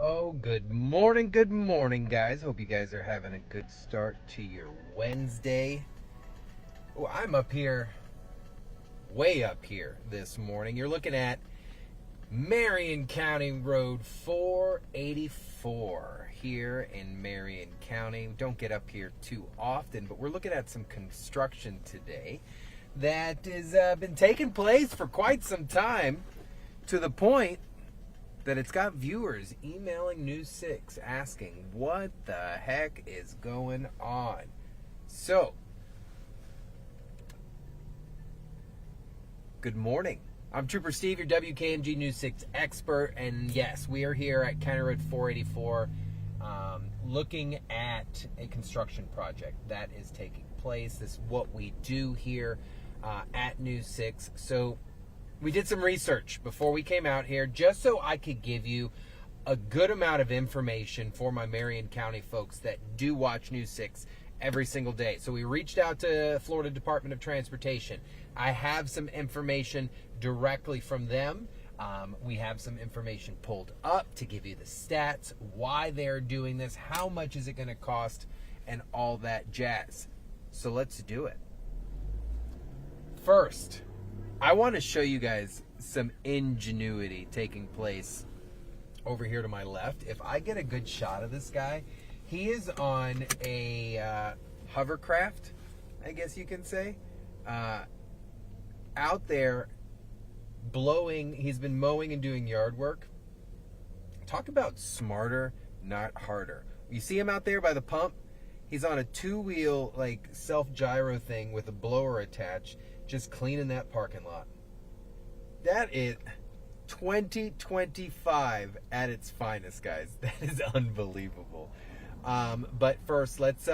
Oh, good morning, guys. Hope you guys are having a good start to your Wednesday. Oh, I'm up here, way up here this morning. You're looking at Marion County Road 484 here in Marion County. Don't get up here too often, but we're looking at some construction today that has been taking place for quite some time, to the point that it's got viewers emailing News 6 asking what the heck is going on. So, good morning. I'm Trooper Steve, your WKMG News 6 expert, and yes, we are here at County Road 484 looking at a construction project that is taking place. This is what we do here at News 6. So, we did some research before we came out here just so I could give you a good amount of information for my Marion County folks that do watch News 6 every single day. So we reached out to Florida Department of Transportation. I have some information directly from them. We have some information pulled up to give you the stats, why they're doing this, how much is it going to cost, and all that jazz. So let's do it. First, I want to show you guys some ingenuity taking place over here to my left. If I get a good shot of this guy, he is on a hovercraft, I guess you can say, out there blowing. He's been mowing and doing yard work. Talk about smarter, not harder. You see him out there by the pump? He's on a two-wheel, like, self-gyro thing with a blower attached, just cleaning that parking lot. That is 2025 at its finest, guys. That is unbelievable. But first, let's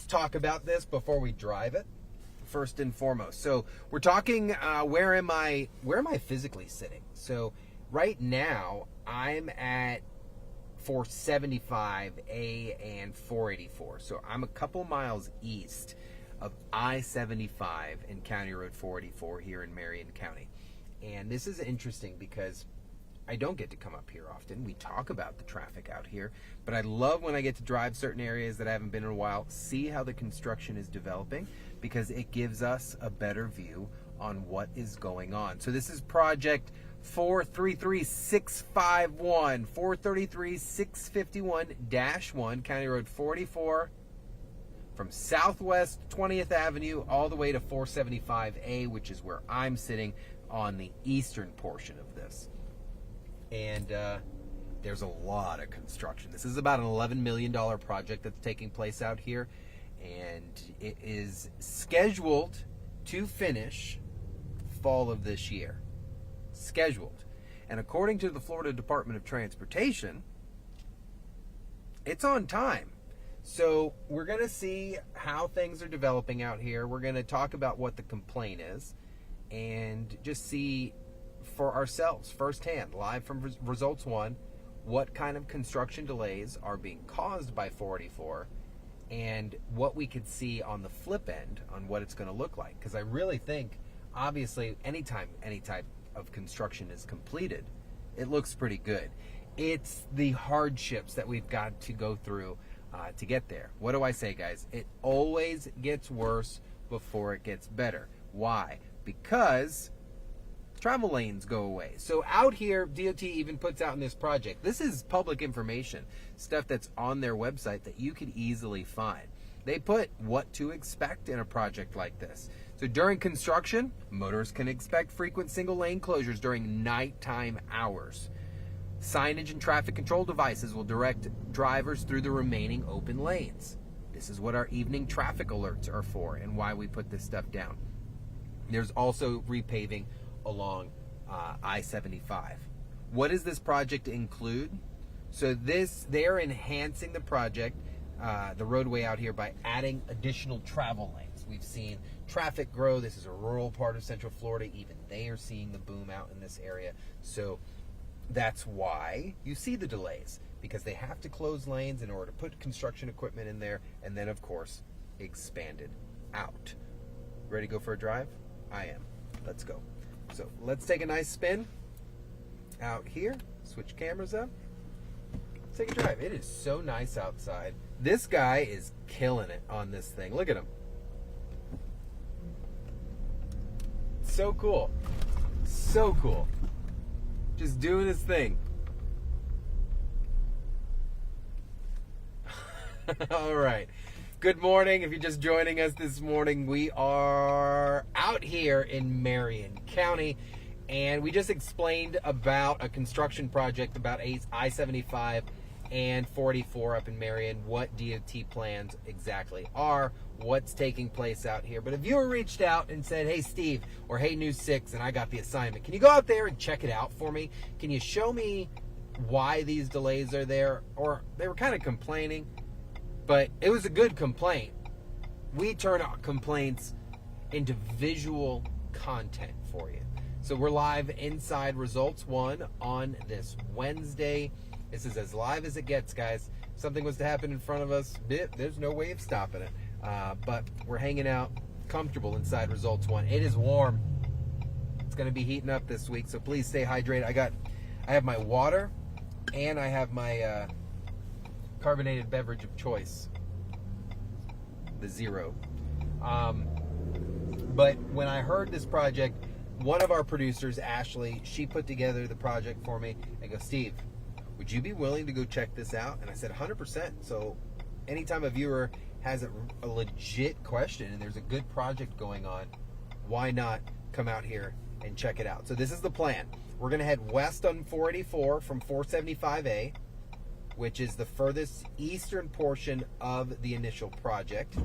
talk about this before we drive it. First and foremost, so we're talking. Where am I physically sitting? So right now I'm at 475A and 484. So I'm a couple miles east of I-75 and County Road 484 here in Marion County. And this is interesting because I don't get to come up here often. We talk about the traffic out here, but I love when I get to drive certain areas that I haven't been in a while, see how the construction is developing, because it gives us a better view on what is going on. So this is project 433651, 433-651-1, County Road 44, from Southwest 20th Avenue all the way to 475A, which is where I'm sitting on the eastern portion of this. And there's a lot of construction. This is about an $11 million project that's taking place out here, and it is scheduled to finish fall of this year. Scheduled. And according to the Florida Department of Transportation, it's on time. So we're going to see how things are developing out here. We're going to talk about what the complaint is and just see for ourselves firsthand, live from Results 1, what kind of construction delays are being caused by 484 and what we could see on the flip end on what it's going to look like. Because I really think, obviously, anytime any type of construction is completed, it looks pretty good. It's the hardships that we've got to go through to get there. What do I say, guys? It always gets worse before it gets better. Why? Because travel lanes go away. So out here, DOT even puts out in this project, this is public information, stuff that's on their website that you could easily find. They put what to expect in a project like this. So during construction, motorists can expect frequent single lane closures during nighttime hours. Signage and traffic control devices will direct drivers through the remaining open lanes. This is what our evening traffic alerts are for and why we put this stuff down. There's also repaving along I-75. What does this project include? So they're enhancing the project, the roadway out here, by adding additional travel lanes. We've seen traffic grow. This is a rural part of Central Florida. Even they are seeing the boom out in this area. So that's why you see the delays, because they have to close lanes in order to put construction equipment in there, and then, of course, expand it out. Ready to go for a drive? I am. Let's go. So let's take a nice spin out here. Switch cameras up. take a drive. It is so nice outside. This guy is killing it on this thing. Look at him. So cool. So cool. Just doing his thing. All right. Good morning. If you're just joining us this morning, we are out here in Marion County, and we just explained about a construction project about I-75 and 44 up in Marion, what DOT plans exactly are, what's taking place out here. But a viewer reached out and said, hey, Steve, or hey, News 6, and I got the assignment. Can you go out there and check it out for me? Can you show me why these delays are there? Or they were kind of complaining, but it was a good complaint. We turn our complaints into visual content for you. So we're live inside Results 1 on this Wednesday. This is as live as it gets, guys. If something was to happen in front of us, there's no way of stopping it. But we're hanging out comfortable inside Results 1. It is warm. It's going to be heating up this week, so please stay hydrated. I have my water, and I have my carbonated beverage of choice, the Zero. But when I heard this project, one of our producers, Ashley, she put together the project for me. I go, Steve, would you be willing to go check this out? And I said 100%. So anytime a viewer has a legit question and there's a good project going on, why not come out here and check it out? So this is the plan. We're going to head west on 484 from 475A, which is the furthest eastern portion of the initial project,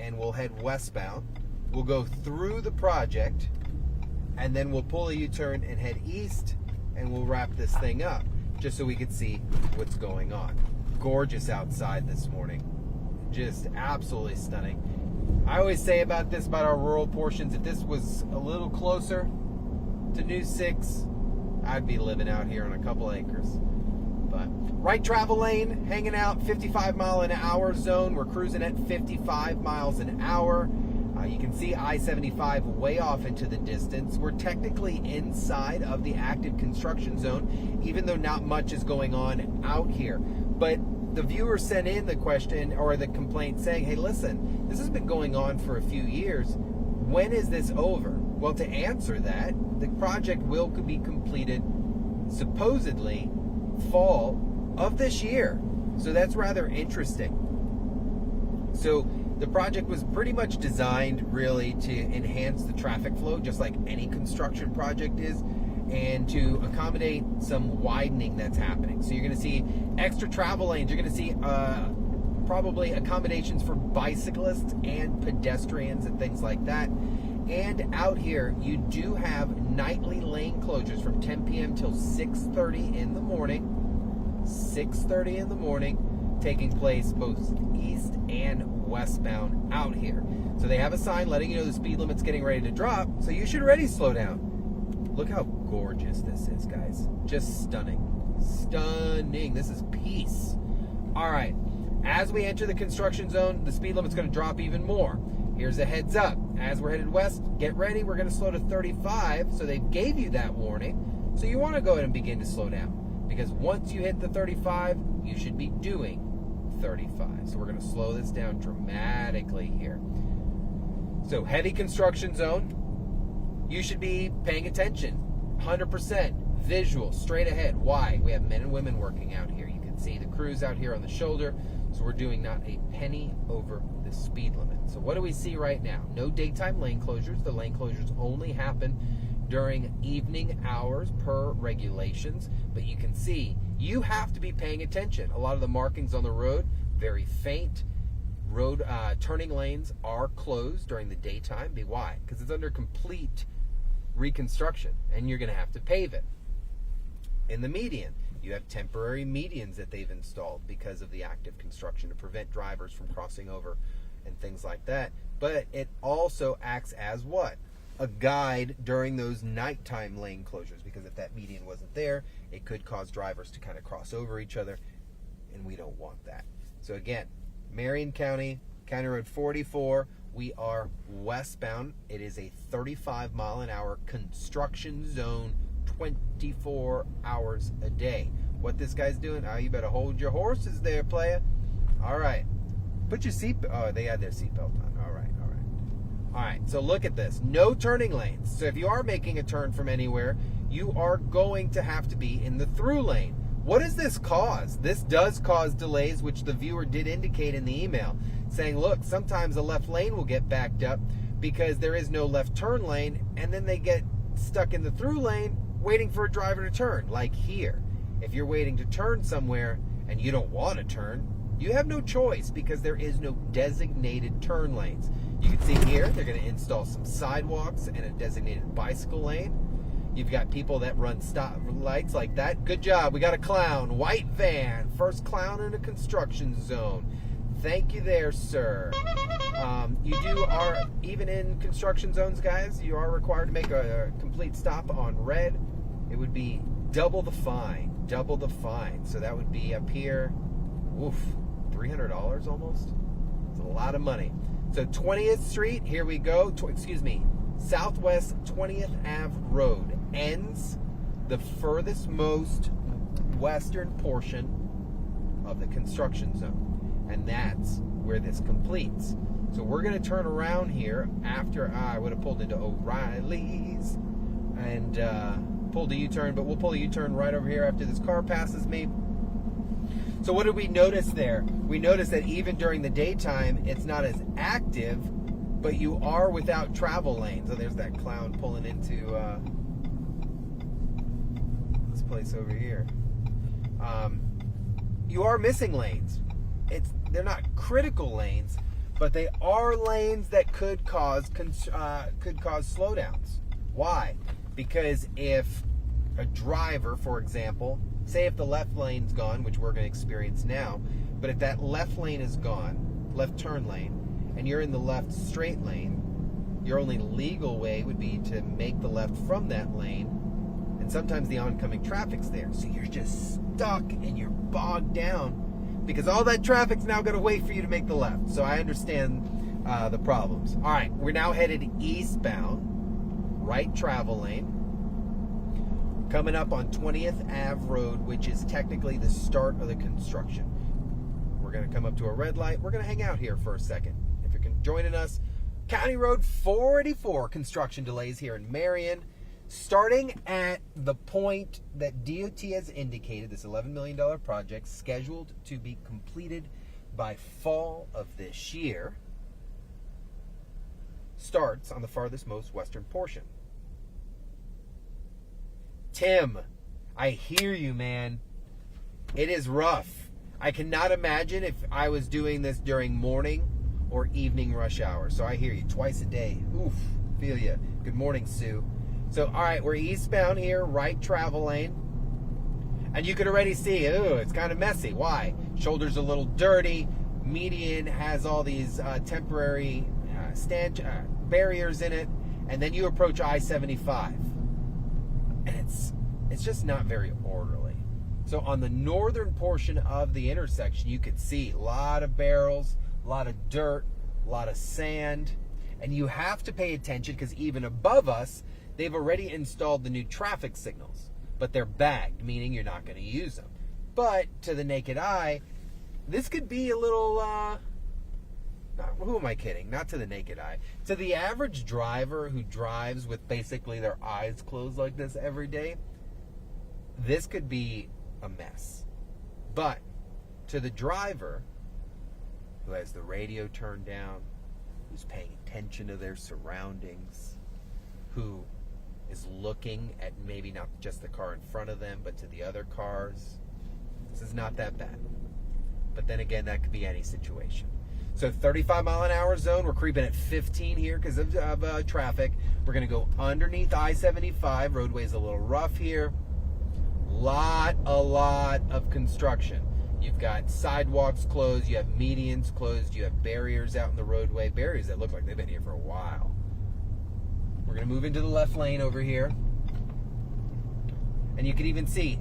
and we'll head westbound. We'll go through the project, and then we'll pull a U-turn and head east, and we'll wrap this thing up, just so we can see what's going on. Gorgeous outside this morning. Just absolutely stunning. I always say about our rural portions, if this was a little closer to News 6, I'd be living out here on a couple acres. But right travel lane, hanging out, 55 mile an hour zone. We're cruising at 55 miles an hour. You can see I-75 way off into the distance. We're technically inside of the active construction zone, even though not much is going on out here. But the viewer sent in the question or the complaint saying, hey, listen, this has been going on for a few years. When is this over? Well, to answer that, the project will be completed supposedly fall of this year. So that's rather interesting. So the project was pretty much designed really to enhance the traffic flow, just like any construction project is, and to accommodate some widening that's happening. So you're going to see extra travel lanes. You're going to see probably accommodations for bicyclists and pedestrians and things like that. And out here, you do have nightly lane closures from 10 p.m. till 6:30 in the morning. 6:30 in the morning, taking place both east and westbound out here. So they have a sign letting you know the speed limit's getting ready to drop, so you should already slow down. Look how gorgeous this is, guys. Just stunning. Stunning. This is peace. All right. As we enter the construction zone, the speed limit's going to drop even more. Here's a heads up. As we're headed west, get ready. We're going to slow to 35, so they gave you that warning. So you want to go ahead and begin to slow down, because once you hit the 35, you should be doing 35. So we're going to slow this down dramatically here. So heavy construction zone, you should be paying attention. 100% visual, straight ahead. Why? We have men and women working out here. You can see the crews out here on the shoulder. So we're doing not a penny over the speed limit. So what do we see right now? No daytime lane closures. The lane closures only happen during evening hours per regulations. But you can see you have to be paying attention. A lot of the markings on the road, very faint. Road turning lanes are closed during the daytime. Why? Because it's under complete reconstruction, and you're going to have to pave it. In the median, you have temporary medians that they've installed because of the active construction to prevent drivers from crossing over and things like that. But it also acts as what? A guide during those nighttime lane closures, because if that median wasn't there, it could cause drivers to kind of cross over each other, and we don't want that. So again, Marion County, County Road 44, we are westbound. It is a 35 mile an hour construction zone, 24 hours a day. what this guy's doing. Oh, you better hold your horses there, player. All right. Put your seatbelt. Oh, they had their seatbelt on. All right, all right. All right, so look at this. No turning lanes. So if you are making a turn from anywhere, you are going to have to be in the through lane. What does this cause? This does cause delays, which the viewer did indicate in the email, saying, look, sometimes a left lane will get backed up because there is no left turn lane, and then they get stuck in the through lane waiting for a driver to turn, like here. If you're waiting to turn somewhere and you don't want to turn, you have no choice because there is no designated turn lanes. You can see here, they're going to install some sidewalks and a designated bicycle lane. You've got people that run stop lights like that. Good job. We got a clown. White van. First clown in a construction zone. Thank you there, sir. Even in construction zones, guys, you are required to make a complete stop on red. It would be double the fine. Double the fine. So that would be up here. Oof. $300 almost. It's a lot of money. So 20th Street, here we go. Southwest 20th Ave Road ends the furthest most western portion of the construction zone. And that's where this completes. So we're going to turn around here after I would have pulled into O'Reilly's and pulled a U-turn, but we'll pull a U-turn right over here after this car passes me. So what did we notice there? We noticed that even during the daytime, it's not as active, but you are without travel lanes. So there's that clown pulling into this place over here. You are missing lanes. They're not critical lanes, but they are lanes that could cause slowdowns. Why? Because if a driver, for example, say if the left lane's gone, which we're going to experience now, but if that left lane is gone, left turn lane, and you're in the left straight lane, your only legal way would be to make the left from that lane, and sometimes the oncoming traffic's there. So you're just stuck and you're bogged down because all that traffic's now going to wait for you to make the left. So I understand the problems. All right, we're now headed eastbound, right travel lane. Coming up on 20th Ave Road, which is technically the start of the construction. We're going to come up to a red light. We're going to hang out here for a second. If you're joining us, County Road 484, construction delays here in Marion. Starting at the point that DOT has indicated, this $11 million project scheduled to be completed by fall of this year, starts on the farthest most western portion. Tim, I hear you, man. It is rough. I cannot imagine if I was doing this during morning or evening rush hour. So I hear you twice a day. Oof, feel you. Good morning, Sue. So, all right, we're eastbound here, right travel lane. And you can already see, it's kind of messy. Why? Shoulder's a little dirty. Median has all these temporary barriers in it. And then you approach I-75. And it's just not very orderly. So on the northern portion of the intersection, you could see a lot of barrels, a lot of dirt, a lot of sand. And you have to pay attention because even above us, they've already installed the new traffic signals. But they're bagged, meaning you're not going to use them. But to the naked eye, this could be a little... who am I kidding? Not to the naked eye. To the average driver who drives with basically their eyes closed like this every day, this could be a mess. But to the driver who has the radio turned down, who's paying attention to their surroundings, who is looking at maybe not just the car in front of them, but to the other cars, this is not that bad. But then again, that could be any situation. So 35 mile an hour zone, we're creeping at 15 here because of traffic. We're going to go underneath I-75. Roadway's a little rough here. A lot of construction. You've got sidewalks closed, you have medians closed, you have barriers out in the roadway. Barriers that look like they've been here for a while. We're going to move into the left lane over here. And you can even see,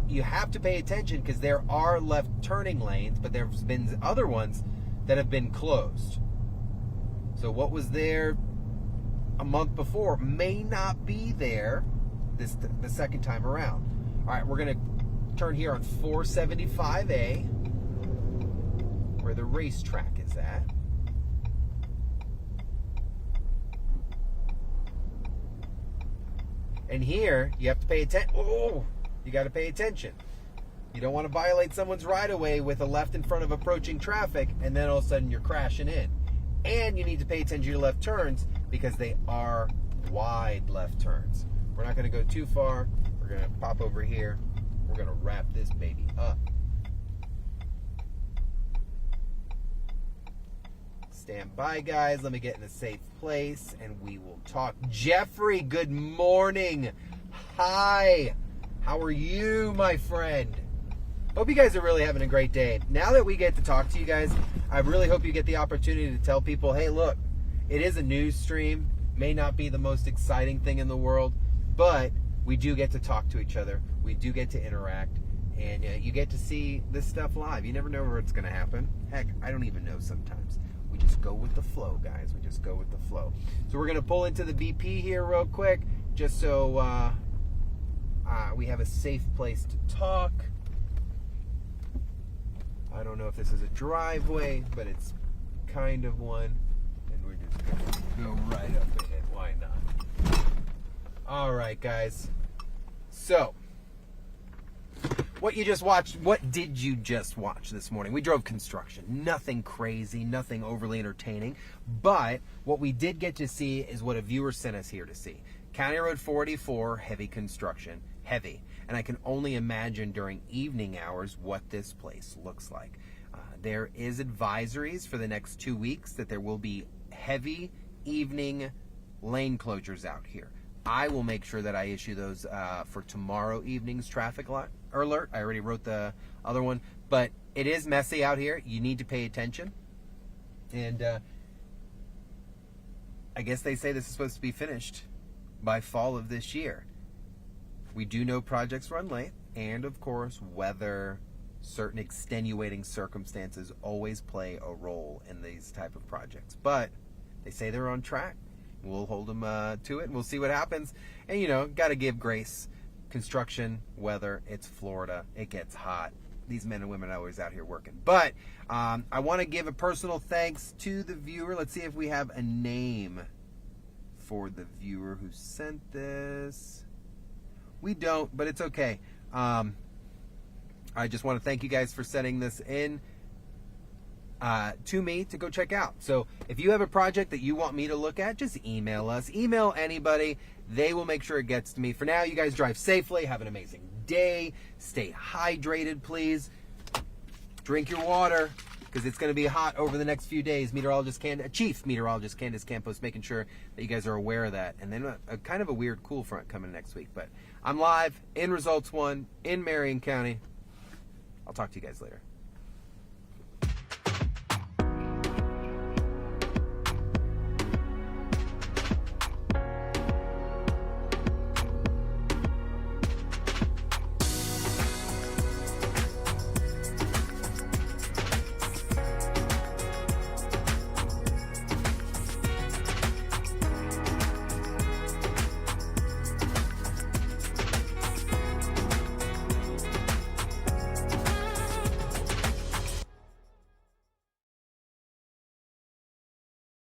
you have to pay attention because there are left turning lanes, but there's been other ones that have been closed. So what was there a month before may not be there the second time around. All right, we're going to turn here on 475A, where the racetrack is at. And here, you have to pay attention. Oh, you got to pay attention. You don't want to violate someone's right-of-way with a left in front of approaching traffic, and then all of a sudden you're crashing in. And you need to pay attention to left turns because they are wide left turns. We're not going to go too far. We're going to pop over here. We're going to wrap this baby up. Stand by, guys. Let me get in a safe place, and we will talk. Jeffrey, good morning. Hi. How are you, my friend? Hope you guys are really having a great day. Now that we get to talk to you guys, I really hope you get the opportunity to tell people, hey, look, it is a news stream. May not be the most exciting thing in the world, but we do get to talk to each other. We do get to interact, and you get to see this stuff live. You never know where it's going to happen. Heck, I don't even know sometimes. We just go with the flow, guys. We just go with the flow. So we're going to pull into the BP here real quick, just so we have a safe place to talk. I don't know if this is a driveway, but it's kind of one. And we're just going to go right up in it. Why not? All right, guys. So, what you just watched, what did you just watch this morning? We drove construction. Nothing crazy, nothing overly entertaining. But what we did get to see is what a viewer sent us here to see. County Road 44, heavy construction. Heavy. And I can only imagine during evening hours what this place looks like. There is advisories for the next 2 weeks that there will be heavy evening lane closures out here. I will make sure that I issue those for tomorrow evening's traffic alert. I already wrote the other one, but it is messy out here. You need to pay attention. And I guess they say this is supposed to be finished by fall of this year. We do know projects run late, and of course, weather, certain extenuating circumstances always play a role in these type of projects. But they say they're on track. We'll hold them to it, and we'll see what happens. And, got to give grace. Construction, weather, it's Florida. It gets hot. These men and women are always out here working. But I want to give a personal thanks to the viewer. Let's see if we have a name for the viewer who sent this. We don't, but it's okay. I just want to thank you guys for sending this in to me to go check out. So if you have a project that you want me to look at, just email us. Email anybody. They will make sure it gets to me. For now, you guys drive safely. Have an amazing day. Stay hydrated, please. Drink your water, because it's going to be hot over the next few days. Chief Meteorologist Candace Campos making sure that you guys are aware of that. And then a kind of a weird cool front coming next week. But I'm live in Results 1 in Marion County. I'll talk to you guys later.